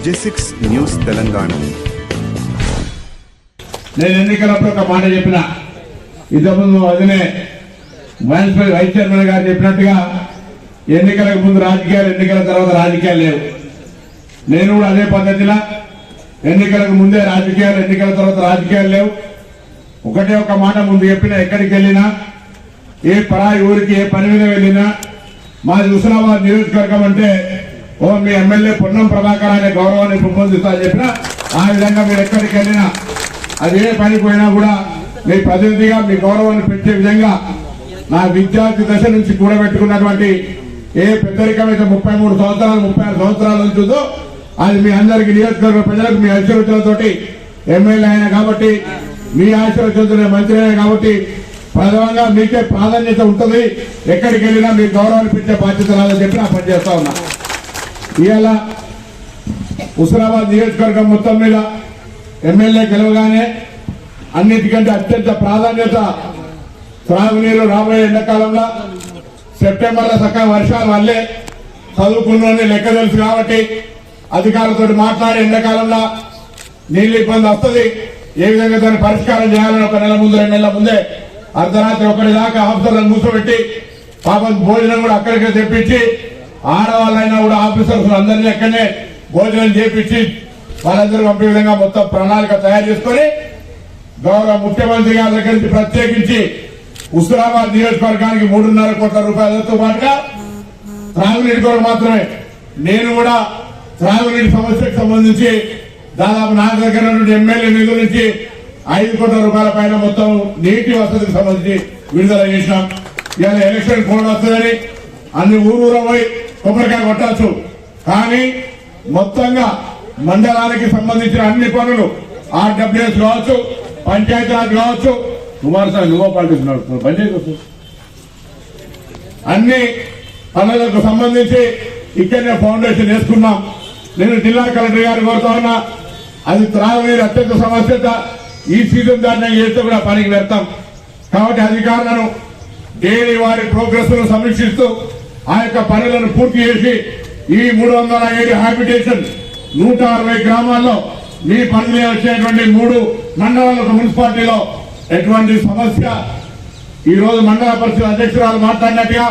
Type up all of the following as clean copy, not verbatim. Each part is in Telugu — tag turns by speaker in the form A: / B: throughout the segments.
A: G6 news Telangana.
B: నేను ఎన్నికలప్పుడు ఒక మాట చెప్పిన, ఇంతకుముందు అదినే మున్సిపల్ వైస్ చైర్మన్ గారు చెప్పినట్టుగా ఎన్నికలకు ముందు రాజకీయాలు, ఎన్నికల తర్వాత రాజకీయాలు లేవు. నేను కూడా అదే పద్ధతిలో ఎన్నికలకు ముందే రాజకీయాలు, ఎన్నికల తర్వాత రాజకీయాలు లేవు. ఒకటే ఒక మాట ముందు చెప్పిన, ఎక్కడికి వెళ్ళినా, ఏ పరాయి ఊరికి ఏ పని మీద వెళ్ళినా మాది హుస్నాబాద్ నియోజకవర్గం అంటే మీ ఎమ్మెల్యే పొన్నం ప్రభాకర్ అనే గౌరవాన్ని పెంపొందిస్తా చెప్పిన, ఆ విధంగా మీరు ఎక్కడికి వెళ్ళినా, అది ఏ పనికి పోయినా కూడా మీ ప్రతినిధిగా మీ గౌరవాన్ని పెంచే విధంగా నా విద్యార్థి దశ నుంచి కూడబెట్టుకున్నటువంటి ఏ పెద్దరికం అయితే 33 సంవత్సరాలు 36 సంవత్సరాల నుంచి ఉందో అది మీ అందరికీ నియోజకవర్గ ప్రజలకు మీ ఆశీర్వచనతోటి ఎమ్మెల్యే అయినా కాబట్టి, మీ ఆశీర్వచనతో మంత్రి అయినా కాబట్టి ప్రధానంగా మీకే ప్రాధాన్యత ఉంటుంది. ఎక్కడికి వెళ్ళినా మీ గౌరవాన్ని పెంచే బాధ్యత రాదని చెప్పి నా పనిచేస్తా ఉన్నా. ఇవాళ హుస్నాబాద్ నియోజకవర్గం మొత్తం మీద ఎమ్మెల్యే గెలవగానే అన్నిటికంటే అత్యంత ప్రాధాన్యత త్రాగునీరు. రాబోయే ఎండాకాలంలో సెప్టెంబర్లో చక్కగా వర్షాలు వల్లే చదువుకున్న లెక్క తెలుసు కాబట్టి అధికారులతో మాట్లాడి ఎండాకాలంలో నీళ్ళు ఇబ్బంది వస్తుంది, ఏ విధంగా దాన్ని పరిష్కారం చేయాలని ఒక నెల ముందు 2 నెలల ముందే అర్ధరాత్రి 1 దాకా ఆఫీసర్లను కూర్చోబెట్టి పాపం భోజనం కూడా అక్కడికే తెప్పించి, ఆడవాళ్ళైనా కూడా ఆఫీసర్స్ అందరినీ అక్కడనే భోజనం చేపించి వాళ్ళందరూ పంపే విధంగా మొత్తం ప్రణాళిక తయారు చేసుకుని గౌరవ ముఖ్యమంత్రి గారి దగ్గర నుంచి ప్రత్యేకించి హుస్నాబాద్ నియోజకవర్గానికి 3.5 కోట్ల రూపాయలతో పాటుగా త్రాగునీటి కొరకు మాత్రమే నేను కూడా త్రాగునీటి సమస్యకు సంబంధించి దాదాపు నా దగ్గర ఎమ్మెల్యే నిధుల నుంచి 5 కోట్ల రూపాయల పైన మొత్తం నీటి వసతికి సంబంధించి విడుదల చేసినాం. ఇవాళ ఎలక్షన్ కోడ్ వస్తుందని అన్ని ఊరూర పోయి కొబ్బరికాయ కొట్టచ్చు, కానీ మొత్తంగా మండలానికి సంబంధించిన అన్ని పనులు ఆర్డబ్ల్యూఎస్ కావచ్చు, పంచాయతీరాజ్ కావచ్చు, కుమారస్వామి నువ్వు పాటిస్తున్నాడు పంచాయతీ అన్ని పనులకు సంబంధించి ఇక్కడనే ఫౌండేషన్ వేసుకున్నాం. నేను జిల్లా కలెక్టర్ గారు కోరుతా ఉన్నా, అది త్రాగునీరు అత్యంత సమస్యత ఈ సీజన్ దాన్ని చేస్తే కూడా పనికి పెడతాం. కాబట్టి అధికారులను డైలీ వారి ప్రోగ్రెస్ ను సమీక్షిస్తూ ఆ యొక్క పనులను పూర్తి చేసి ఈ 307 హ్యాబిటేషన్ 160 గ్రామాల్లో మీ పనులు వచ్చేటువంటి 3 మండలాల మున్సిపాలిటీలో ఎటువంటి సమస్య ఈ రోజు మండల పరిషత్ అధ్యక్షురాలు మాట్లాడినట్టుగా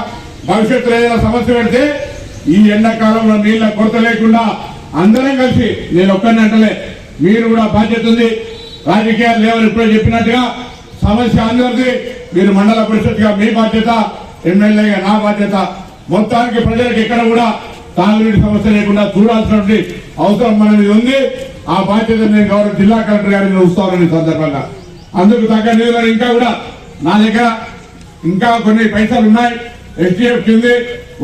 B: భవిష్యత్తులో ఏదైనా సమస్య పెడితే ఈ ఎండాకాలంలో నీళ్ల కొరత లేకుండా అందరం కలిసి, నేను ఒక్కరిని అంటలే, మీరు కూడా బాధ్యత ఉంది. రాజకీయాలు లేవని ఇప్పుడే చెప్పినట్టుగా సమస్య అందరిది. మీరు మండల పరిషత్ గా మీ బాధ్యత, ఎమ్మెల్యేగా నా బాధ్యత. మొత్తానికి ప్రజలకు ఎక్కడ కూడా తాగునీటి సమస్య లేకుండా చూడాల్సినటువంటి అవసరం మన మీద ఉంది. ఆ బాధ్యత నేను గౌరవ జిల్లా కలెక్టర్ గారిని చూస్తానని సందర్భంగా అందుకు తగ్గ నిధులను ఇంకా కూడా నా దగ్గర ఇంకా కొన్ని పైసలు ఉన్నాయి, ఎస్టీఎఫ్ కింది,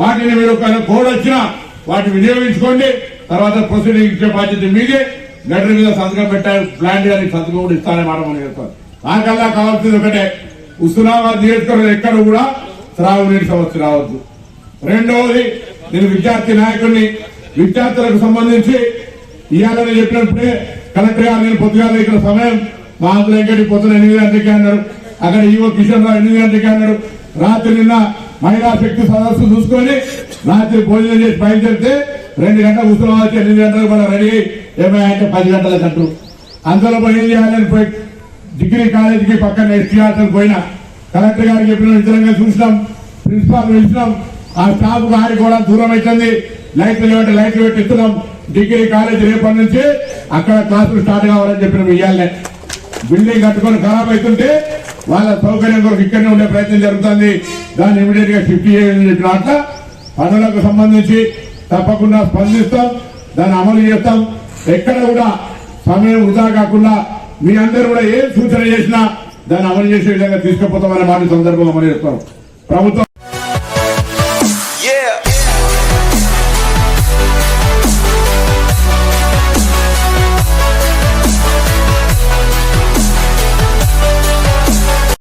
B: వాటిని మీరు కోడ్ వచ్చినా వాటిని వినియోగించుకోండి. తర్వాత ప్రొసీడింగ్ ఇచ్చే బాధ్యత మీదే. గడ్డ మీద సంతకం పెట్టారు, ప్లాంట్ గారికి సంతకం కూడా ఇస్తానని మాట మనం చెప్తాను. నాకల్లా కావాల్సింది ఒకటే, హుస్నాబాద్ నియోజకవర్గం ఎక్కడ కూడా త్రాగునీటి సమస్య రావద్దు. రెండవది, నేను విద్యార్థి నాయకుడిని, విద్యార్థులకు సంబంధించి ఇవాళ చెప్పినప్పుడే కలెక్టర్ గారు నేను పొద్దుగా ఇక్కడ సమయం మా అందులో ఎక్కడి పొద్దున 8 గంటలకి అన్నారు, అక్కడ ఈవో కిషన్ రావు 8 గంటలకి అన్నారు. రాత్రి నిన్న మహిళా శక్తి సదస్సు చూసుకొని రాత్రి భోజనం చేసి బయలుదేరితే 2 గంటల కూర్చున్నా 8 గంటలకు కూడా రెడీ ఏమైనా 10 గంటలకు అంటారు. అందులో ఏం చేయాలని పోయి డిగ్రీ కాలేజీకి పక్కన ఎస్టీ హాస్టల్ పోయినా కలెక్టర్ గారికి చెప్పిన విధంగా చూసినాం, ప్రిన్సిపాల్ పిలిచినాం. ఆ స్టాఫ్ గారికి కూడా దూరం అవుతుంది, లైట్లు లేవంటే లైట్లు పెట్టి ఇస్తున్నాం. డిగ్రీ కాలేజీ రేపటి నుంచి అక్కడ క్లాసులు స్టార్ట్ కావాలని చెప్పిన ఇయ్యాలనే బిల్డింగ్ కట్టుకొని ఖరాబ్ అవుతుంటే వాళ్ళ సౌకర్యం కొరకు ఇక్కడనే ఉండే ప్రయత్నం జరుగుతుంది. దాన్ని ఇమీడియట్ గా షిఫ్ట్ చేయాలని చెప్పిన అట్లా పనులకు సంబంధించి తప్పకుండా స్పందిస్తాం, దాన్ని అమలు చేస్తాం. ఎక్కడ కూడా సమయం వృధా కాకుండా మీ అందరూ కూడా ఏ సూచన చేసినా దాన్ని అమలు చేసే విధంగా తీసుకుపోతామనే మాట సందర్భంగా అమలు చేస్తాం. ప్రభుత్వం